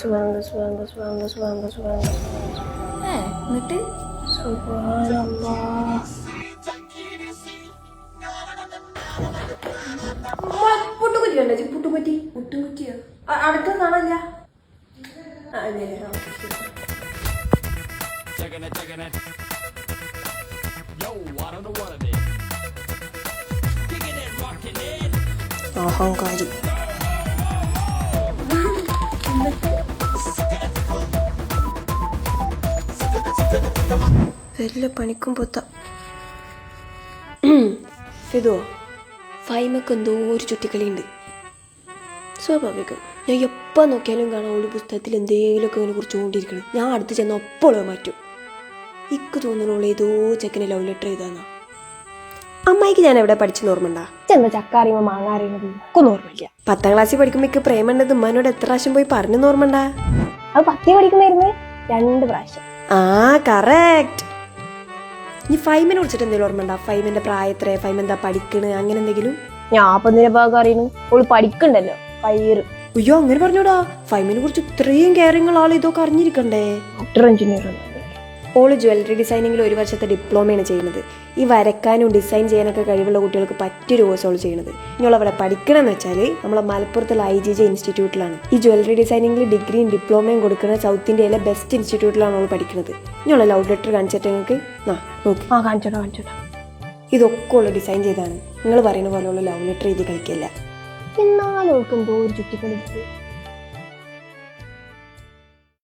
Subhanallah, subhanallah, subhanallah, subhanallah, subhanallah. എന്നിട്ട് Subhanallah. പുട്ടുകുറ്റി കണ്ടോ? പുട്ടുകുറ്റി പുട്ടുകുറ്റിയോ? അടുത്ത കാണാനില്ല. അതെ. അഹങ്കാരി. വല്ല പണിക്കും പൊത്ത ഫിദോ ഫൈമക്ക് എന്തോ ഒരു ചുറ്റിക്കളിയുണ്ട്. സ്വാഭാവികം. ഞാൻ എപ്പോൾ നോക്കിയാലും കാണാം ഒരു പുസ്തകത്തിൽ എന്തെങ്കിലുമൊക്കെ അതിനെ കുറിച്ച് കൊണ്ടിരിക്കണം. ഞാൻ അടുത്ത് ചെന്ന് അപ്പോഴോ മാറ്റും. ഇക്ക് തോന്നുന്നുള്ളൂ ഏതോ ചെക്കനെ ലവ് ലെറ്റർ ചെയ്താന്നാ. അമ്മായിക്ക് ഞാൻ എവിടെ പഠിച്ചെന്ന് ഓർമ്മണ്ടാ? ചെന്ന ചക്കാറിയുമ്പോ മാങ്ങാറിയുന്നത് ഒന്നും ഓർമ്മില്ല. 10ാം ക്ലാസ്സിൽ പഠിക്കുമ്പോൾ ഇക്ക് പ്രേമുണ്ടത് ഉമ്മാനോട് എത്ര പ്രാവശ്യം പോയി പറഞ്ഞെന്ന് ഓർമ്മണ്ടാ? അത് 10 പഠിക്കുമായിരുന്നു 2 പ്രാവശ്യം. ആ കറക്റ്റ്. ഇനി ഫൈമിനെ കുറിച്ചിട്ട് എന്തെങ്കിലും ഓർമ്മണ്ടാ? ഫൈമിന്റെ പ്രായത്രേ, ഫൈം എന്താ പഠിക്കണ്, അങ്ങനെ എന്തെങ്കിലും? ഞാൻ അപ്പൊ എന്തിനാ ഭാഗം അറിയണു? ഓള് പഠിക്കണ്ടല്ലോ പയ്യറ്. അയ്യോ അങ്ങനെ പറഞ്ഞോടാ. ഫൈമിനെ കുറിച്ച് ഇത്രയും കെയറിങ് ആൾ ഇതൊക്കെ അറിഞ്ഞിരിക്കണ്ടേ? Doctor engineer. ഓള് ജ്വല്ലറി ഡിസൈനിങ്ങിൽ 1 വർഷത്തെ ഡിപ്ലോമയാണ് ചെയ്യുന്നത്. ഈ വരക്കാനും ഡിസൈൻ ചെയ്യാനൊക്കെ കഴിവുള്ള കുട്ടികൾക്ക് പറ്റിയൊരു കോഴ്സ് ഓൾ ചെയ്യുന്നത്. ഇനി അവിടെ പഠിക്കണമെന്ന് വെച്ചാൽ നമ്മളെ മലപ്പുറത്തുള്ള IGJ ഇൻസ്റ്റിറ്റ്യൂട്ടിലാണ്. ഈ ജ്വല്ലറി ഡിസൈനിങ്ങിൽ ഡിഗ്രിയും ഡിപ്ലോമയും കൊടുക്കുന്ന സൗത്ത് ഇന്ത്യയിലെ ബെസ്റ്റ് ഇൻസ്റ്റിറ്റ്യൂട്ടിലാണ് ഓൾ പഠിക്കുന്നത്. ഇനിയുള്ള ലവ് ലെറ്റർ കാണിച്ചിട്ട് നിങ്ങൾക്ക് നോക്കി. കാണിച്ചോട്ടോ. ഇതൊക്കെ ഉള്ള ഡിസൈൻ ചെയ്താണ്. നിങ്ങൾ പറയുന്ന പോലെയുള്ള ലവ് ലെറ്റർ എഴുതി കളിക്കില്ല. എന്നാലും ഓൾക്ക് എന്തോ ഒരു ചുറ്റിക്കളി.